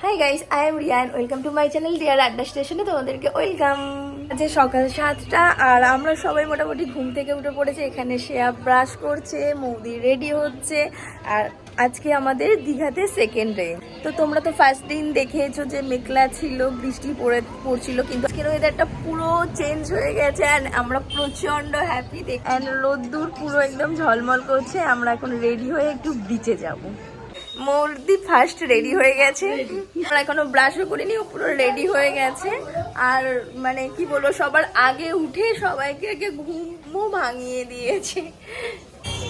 High guys, I am Riyan. Welcome to my channel dear আড্ডা স্টেশনে তোমাদেরকে ওয়েলকাম। আজ সকাল 7টা আর আমরা সবাই মোটামুটি ঘুম থেকে উঠে পড়েছে। এখানে শ্রেয়া ব্রাশ করছে, মৌদি রেডি হচ্ছে। আর আজকে আমাদের দীঘাতে সেকেন্ড ডে। তো তোমরা তো ফার্স্ট দিন দেখেছো যে মেঘলা ছিল, বৃষ্টি পড়ছিল, কিন্তু আজকের ওয়েদারটা পুরো চেঞ্জ হয়ে গেছে। অ্যান্ড আমরা প্রচন্ড হ্যাপি। অ্যান্ড রোদ্দুর পুরো একদম ঝলমল করছে। আমরা এখন রেডি হয়ে একটু বিচে যাবো। মৌদি ফার্স্ট রেডি হয়ে গেছে, আমরা এখনো ব্রাশও করিনি, ও পুরো রেডি হয়ে গেছে। আর মানে কি বলবো, সবার আগে উঠে সবাইকে আগে ঘুমও ভাঙিয়ে দিয়েছে।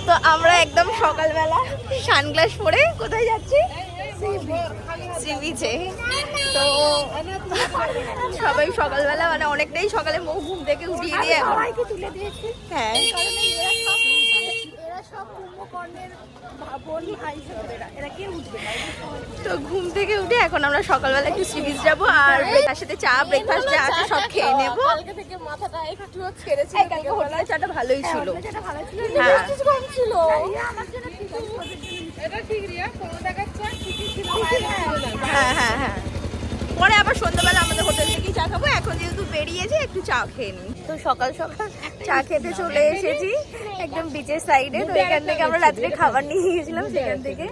তো আমরা একদম সকালবেলা সানগ্লাস পরে কোথায় যাচ্ছি? সি বিচে। তো সবাই সকালবেলা মানে অনেকটাই সকালে মৌ ঘুম থেকে উঠিয়ে দিয়ে সবাইকে তুলে দিয়েছি। হ্যাঁ, তো ঘুম থেকে উঠে এখন আমরা সকালবেলা একটু সি বিচ যাবো। আর তার সাথে চা, ব্রেকফাস্ট যা আছে সব খেয়ে নেবো। হোটেলের চাটা ভালোই ছিল। হ্যাঁ হ্যাঁ হ্যাঁ, পরে আবার সন্ধ্যাবেলা আমাদের হোটেল থেকেই চা খাবো। এখন যেহেতু বেরিয়েছে একটু চা খেয়ে নিই। তো সকাল সকাল চা খেতে চলে এসেছি একদম বিচের সাইডে। তো এখান থেকে আমরা রাত্রে খাবার নিয়ে গিয়েছিলাম, সেখান থেকে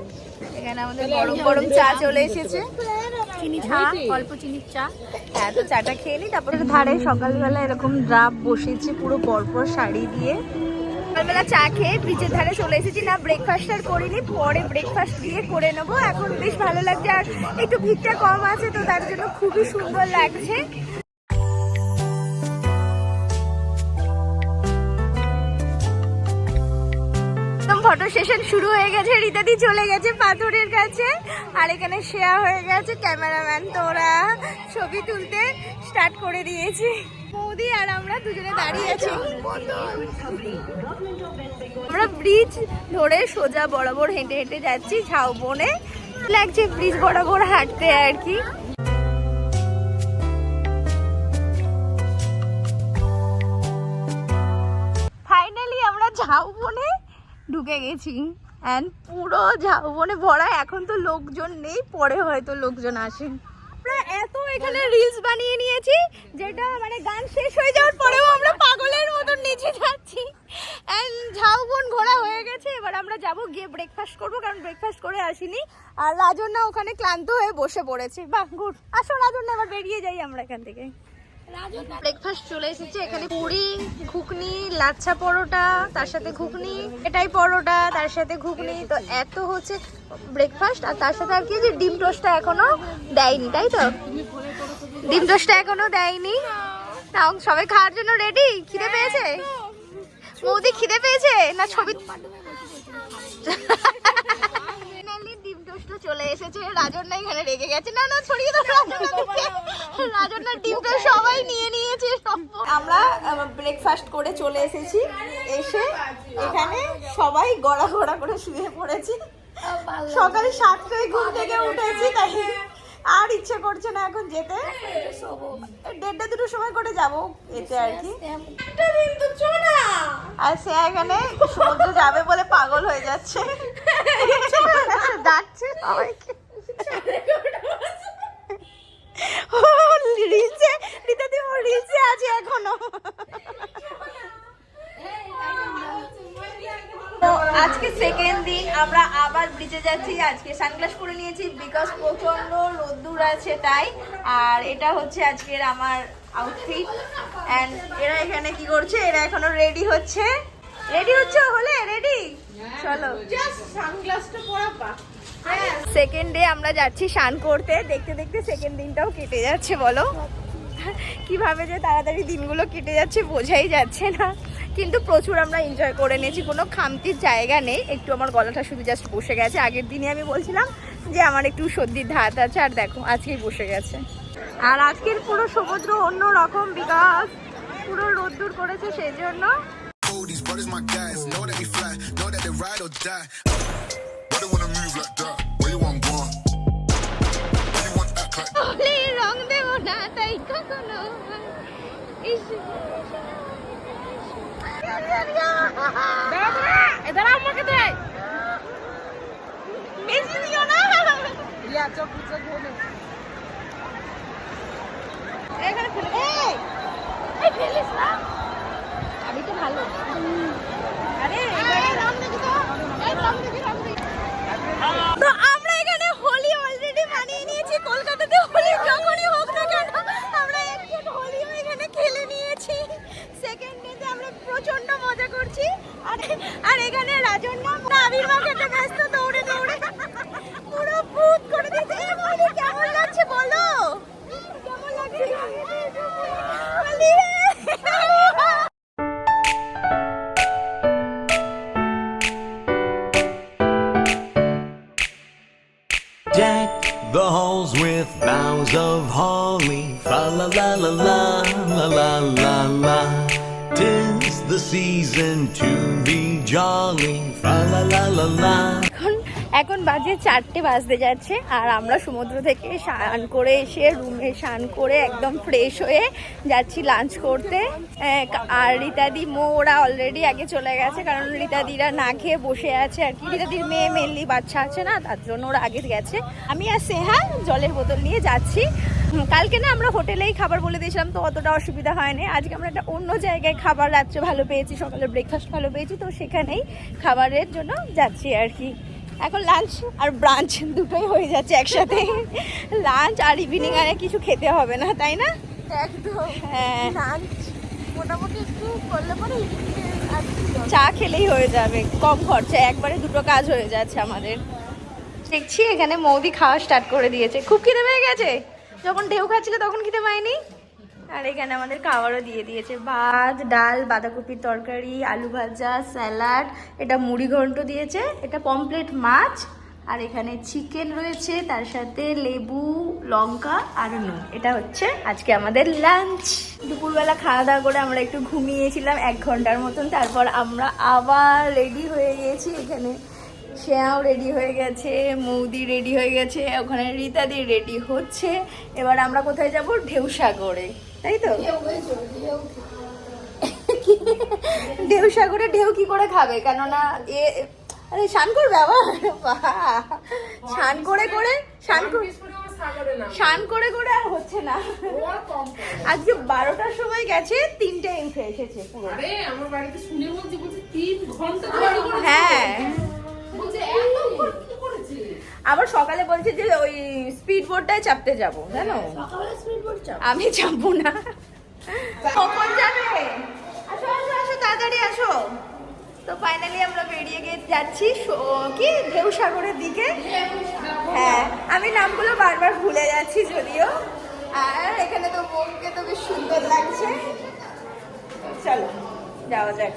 এখানে আমাদের গরম গরম চা চলে এসেছে, চিনি চা, অল্প চিনির চা। হ্যাঁ, তো চাটা খেয়ে নিই। তারপরে ধারে সকালবেলা এরকম ড্রাপ বসেছে পুরো পরপর শাড়ি দিয়ে। সকালবেলা চা খেয়ে বিচের ধারে চলে এসেছি। না ব্রেকফাস্ট আর করিনি, পরে ব্রেকফাস্ট দিয়ে করে নেবো। এখন বেশ ভালো লাগছে, আর একটু ভিড়টা কম আছে, তো তার জন্য খুবই সুন্দর লাগছে। ফটো সেশন শুরু হয়ে গেছে। রীতাদি চলে গেছে পাথরের কাছে, আর এখানে শেয়ার হয়ে গেছে ক্যামেরাম্যান। তো ওরা ছবি তুলতে স্টার্ট করে দিয়েছে। মৌদি আর আমরা দুজনে দাঁড়িয়ে আছি। আমরা ব্রিজ ধরে সোজা বরাবর হেঁটে হেঁটে যাচ্ছি ঝাউবনে। লাগছে ব্রিজ বরাবর হাঁটতে আর কি। ফাইনালি আমরা ঝাউবনে ঢুকে গেছি। অ্যান্ড পুরো ঝাউবনে ভরা। এখন তো লোকজন নেই, পরে হয়তো লোকজন আসেন। আমরা এত এখানে রিলস বানিয়ে নিয়েছি, যেটা মানে গান শেষ হয়ে যাওয়ার পরেও আমরা পাগলের মতন নিচে যাচ্ছি। অ্যান্ড ঝাউবন ঘোরা হয়ে গেছে। এবার আমরা যাবো, গিয়ে ব্রেকফাস্ট করবো, কারণ ব্রেকফাস্ট করে আসিনি। আর রাজন্না ওখানে ক্লান্ত হয়ে বসে পড়েছে। বাহ, গুড। আসো রাজন্না, এবার বেরিয়ে যাই আমরা এখান থেকে। ব্রেকফাস্ট চলে এসেছে। এখানে পুরি, ঘুগনি, লাচ্ছা পরোটা, তার সাথে ঘুগনি, এটাই পরোটা, তার সাথে ঘুগনি। তো এত হচ্ছে ব্রেকফাস্ট। আর তার সাথে আর কি, যে ডিম টোস্টটা এখনো দেয়নি, তাই তো? ডিম টোস্টটা এখনো দেয়নি। তাও সবাই খাওয়ার জন্য রেডি। খিদে পেয়েছে মৌদি? খিদে পেয়েছে না? ছবি ডিম টোস্ট চলে এসেছে। রাজন্না এখানে রেগে গেছে। না না, ছড়িয়ে দাও রাজন্নার ডিম টোস্ট সবাই নিয়ে নিয়েছে। আমরা ব্রেকফাস্ট করে চলে এসেছি। এসে এখানে সবাই গড়া গড়া করে শুয়ে পড়েছি। সকালে 7টায় ঘুম থেকে উঠেছি, তাই আর ইচ্ছে করছে না এখন যেতে। 1:30-2টোর সময় করে যাবো এতে আর কি। আর সে এখানে সমুদ্র যাবে বলে পাগল হয়ে যাচ্ছে, ডাকছে সবাইকে। রিলসে রীতাদি রিলসে আছে এখনো। তো আজকে সেকেন্ড দিন আমরা আবার ব্রিজে যাচ্ছি। আজকে সানগ্লাস পরে নিয়েছি, বিকজ প্রচন্ড রোদ্দুর আছে তাই। আর এটা হচ্ছে আজকের আমার আউটফিট। অ্যান্ড এরা এখানে কি করছে? এরা এখনো রেডি হচ্ছে। হলে রেডি, চলো। সানগ্লাসটা পরা। সেকেন্ড ডে আমরা যাচ্ছি স্নান করতে। দেখতে দেখতে সেকেন্ড দিনটাও কেটে যাচ্ছে। বলো কিভাবে যে তাড়াতাড়ি দিনগুলো কেটে যাচ্ছে বোঝাই যাচ্ছে না। কিন্তু প্রচুর আমরা এনজয় করে নিয়েছি, কোনো খামতির জায়গা নেই। একটু আমার গলাটা শুধু জাস্ট বসে গেছে। আগের দিনে আমি বলছিলাম যে আমার একটু সর্দির ধাত আছে, আর দেখো আজকেই বসে গেছে। আর আজকের পুরো সমুদ্র অন্য রকম, বিকজ পুরো রোদ্দুর করেছে, সেই জন্য। রং দেবো না তাই কখনো। আমাকে দেয় বেশি দিও না। এখানে ফেলে এই এই ফেলিস না, আমি তো ভালো। আরে এবারে রাম দেখি তো, এই রাম দেখি। তো আমরা এখানে হোলি অলরেডি মানিয়ে নিয়েছি। কলকাতাতে হোলি যখনই হোক না কেন আমরা একজন হোলিও এখানে খেলে নিয়েছি। সেকেন্ড ডেতে আমরা প্রচন্ড মজা করছি। আর এখানে রাজন না আবির্ভাব খেতে ব্যস্ত, দৌড়ে দৌড়ে পুরো ভূত করে দিয়েছে। এই হোলি কেমন লাগছে বলো, কেমন লাগছে Holi? Deck the halls with boughs of holly, fa la la la la la la la la. 'Tis the season to be jolly, fa la la la la. এখন বাজে 4টে বাজতে যাচ্ছে আর আমরা সমুদ্র থেকে স্নান করে এসে রুমে স্নান করে একদম ফ্রেশ হয়ে যাচ্ছি লাঞ্চ করতে। আর রীতাদি ওরা অলরেডি আগে চলে গেছে, কারণ রীতাদিরা না খেয়ে বসে আছে আর কি। রীতাদির মেয়ে মেনলি বাচ্চা আছে না, তার জন্য ওরা আগে গেছে। আমি আর স্নেহা জলের বোতল নিয়ে যাচ্ছি। কালকে না আমরা হোটেলেই খাবার বলে দিয়েছিলাম, তো অতটা অসুবিধা হয়নি। আজকে আমরা একটা অন্য জায়গায় খাবার রাত্রে ভালো পেয়েছি, সকালে ব্রেকফাস্ট ভালো পেয়েছি, তো সেখানেই খাবারের জন্য যাচ্ছি আর কি। এখন লাঞ্চ আর ব্রাঞ্চ দুটোই হয়ে যাচ্ছে একসাথে। লাঞ্চ আর ইভিনিং আর কিছু খেতে হবে না, তাই না? একদম। হ্যাঁ, লাঞ্চ মোটামুটি একটু করলে পরে চা খেলেই হয়ে যাবে, কম খরচায় একবারে দুটো কাজ হয়ে যাচ্ছে আমাদের। দেখছি এখানে মৌদি খাওয়া স্টার্ট করে দিয়েছে। খুব খিদে পেয়ে গেছে, যখন ঢেউ খাচ্ছিল তখন খিদে পায়নি। আর এখানে আমাদের খাবারও দিয়ে দিয়েছে, ভাত, ডাল, বাঁধাকপির তরকারি, আলু ভাজা, স্যালাড, এটা মুড়ি ঘন্ট দিয়েছে, এটা পমপ্লেট মাছ, আর এখানে চিকেন রয়েছে, তার সাথে লেবু, লঙ্কা আর নুন। এটা হচ্ছে আজকে আমাদের লাঞ্চ। দুপুরবেলা খাওয়া দাওয়া করে আমরা একটু ঘুমিয়েছিলাম 1 ঘন্টার মতন। তারপর আমরা আবার রেডি হয়ে গেছি। এখানে শ্যাও রেডি হয়ে গেছে, মৌদি রেডি হয়ে গেছে, ওখানে রীতাদি রেডি হচ্ছে। এবার আমরা কোথায় যাব? ঢেউসাগরে, তাই তো? ঢেউ সাগরে ঢেউ কি করে খাবে, কেননা আরে স্নান করবে আবার, স্নান করে আর হচ্ছে না। আজকে 12টার সময় গেছে, 3টায় উঠে এসেছে পুরো। হ্যাঁ, আবার সকালে বলছে যে ওই স্পিড বোটটায় চাপতে যাবো, জানো? আমি যাবো না। কখন যাবে? আসো আসো আসো, তাড়াতাড়ি আসো। তো ফাইনালি আমরা বেরিয়ে যাচ্ছি কি ঢেউসাগরের দিকে। হ্যাঁ, আমি নামগুলো বারবার ভুলে যাচ্ছি যদিও। আর এখানে তো বোনকে তো বেশ সুন্দর লাগছে। চলো যাওয়া যাক।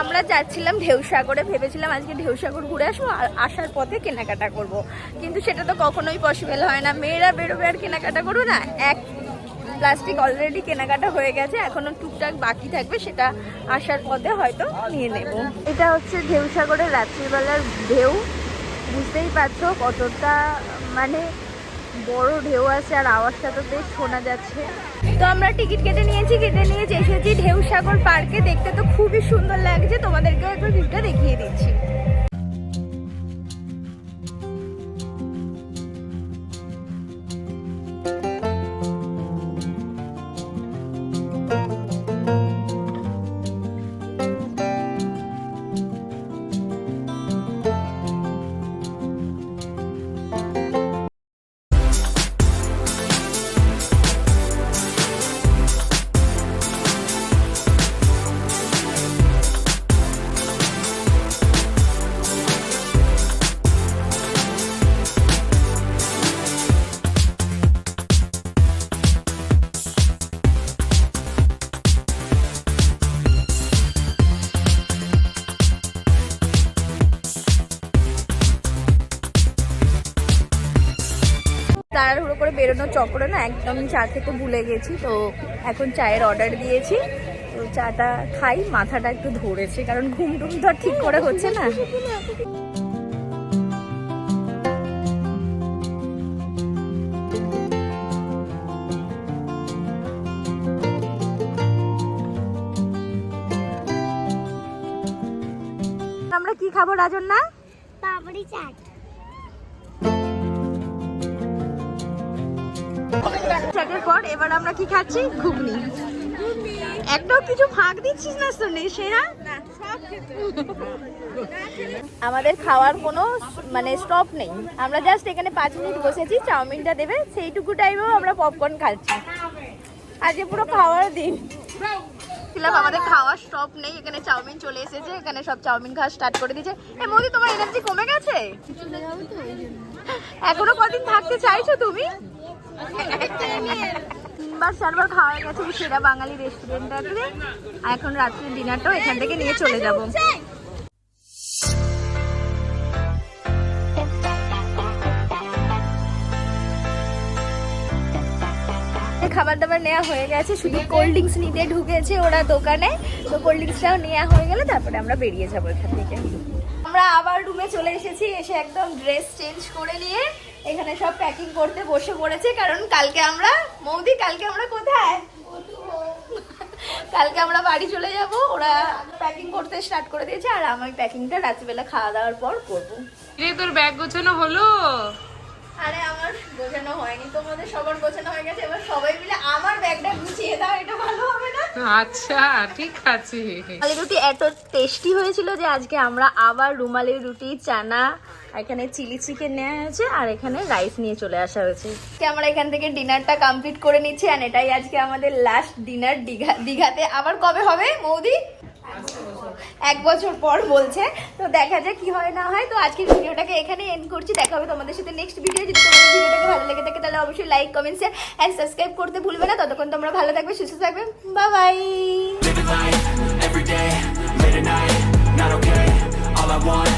আমরা যাচ্ছিলাম ঢেউসাগরে, ভেবেছিলাম আজকে ঢেউসাগর ঘুরে আসবো আর আসার পথে কেনাকাটা করব, কিন্তু সেটা তো কখনোই পসিবল হয় না। মেয়েরা বেরোবে আর কেনাকাটা করবো না। এক প্লাস্টিক অলরেডি কেনাকাটা হয়ে গেছে, এখনো টুকটাক বাকি থাকবে, সেটা আসার পথে হয়তো নিয়ে নেব। এটা হচ্ছে ঢেউসাগরের রাত্রিবেলার ঢেউ, বুঝতেই পারছো কতটা মানে বড় ঢেউ আছে আর আওয়াজটা তো বেশ শোনা যাচ্ছে। তো আমরা টিকিট কেটে নিয়েছি এসেছি ঢেউসাগর পার্কে। দেখতে তো খুবই সুন্দর লাগছে, তোমাদেরকেও একবার ভিউটা দেখিয়ে দিচ্ছি। তাড়াহুড়ো করে বেরোনোর চক্করে না একদম চা খেতে ভুলে গেছি, তো এখন চায়ের অর্ডার দিয়েছি। তো চাটা খাই, মাথাটা একটু ধরেছে, কারণ ঘুম টুম তো ঠিক করে হচ্ছে না। আমরা কি খাবো রাজন না? পাপড়ি চাট। ট্র্যাকের পর এবার আমরা কি খাচ্ছি? ঘুগনি। একটাও কিছু ফাঁক দিচ্ছিস না তো নেই সে, হ্যাঁ? আমাদের খাওয়ার কোনো মানে স্টপ নেই, আমরা জাস্ট এখানে 5 মিনিট বসেছি, চাউমিনটা দেবে সেইটুকু টাইমেও আমরা পপকর্ন খাচ্ছি। আজকে পুরো খাওয়ার দিন। আমাদের খাওয়ার স্টপ নেই, এখানে চাউমিন চলে এসেছে, এখানে সব চাউমিন খাওয়া স্টার্ট করে দিয়েছে। এ মোদি, তোমার এনার্জি কমে গেছে? এখনো কদিন থাকতে চাইছো তুমি? 3বার 4বার খাওয়া গেছে এই সেরা বাঙালি রেস্টুরেন্টটাতে। এখন রাত্রে ডিনারটাও এখান থেকে নিয়ে চলে যাব। খাবার দাবার নেওয়া হয়ে গেছে, শুধু কোল্ড ড্রিঙ্কস নিতে ঢুকেছে ওরা দোকানে, তো কোল্ড ড্রিঙ্কসটাও নেওয়া হয়ে গেলে তারপরে আমরা বেরিয়ে যাবো এখান থেকে। আমরা আবার রুমে চলে এসেছি, এসে একদম ড্রেস চেঞ্জ করে নিয়ে এখানে সব প্যাকিং করতে বসে পড়েছে, কারণ কালকে আমরা কোথায়? কালকে আমরা বাড়ি চলে যাব, ওরা প্যাকিং করতে স্টার্ট করে দিয়েছে, আর আমি প্যাকিংটা রাত্রিবেলা খাওয়া দাওয়ার পর করবো। তোর ব্যাগ গোছানো হলো? আরে আমার গোছানো হয়নি, তোমাদের সবার গোছানো হয়ে গেছে, এবার সবাই মিলে আমার ব্যাগটা গুছিয়ে দাও, এটা ভালো হবে না? আচ্ছা ঠিক আছে। রুমালি রুটি এত টেস্টি হয়েছিল যে আজকে আমরা আবার রুমালি রুটি, চানা, এখানে চিলি চিকেন নেওয়া হয়েছে, আর এখানে রাইস নিয়ে চলে আসা হয়েছে। আমরা এখান থেকে ডিনারটা কমপ্লিট করে নিচ্ছি, আর এটাই আজকে আমাদের লাস্ট ডিনার দীঘাতে। আবার কবে হবে মৌদি? 1 বছর পর বলছে, তো দেখা যাক কি হয় না হয়। তো আজকের ভিডিওটাকে এখানে এন্ড করছি, দেখা হবে তোমাদের সাথে নেক্সট ভিডিও। যদি তোমাদের ভিডিওটাকে ভালো লেগে থাকে তাহলে অবশ্যই like, comment, share and subscribe করতে ভুলবে না। ততক্ষণ তোমরা ভালো থাকবে, সুস্থ থাকবে, bye bye. Living life every day, late at night, not okay. All I want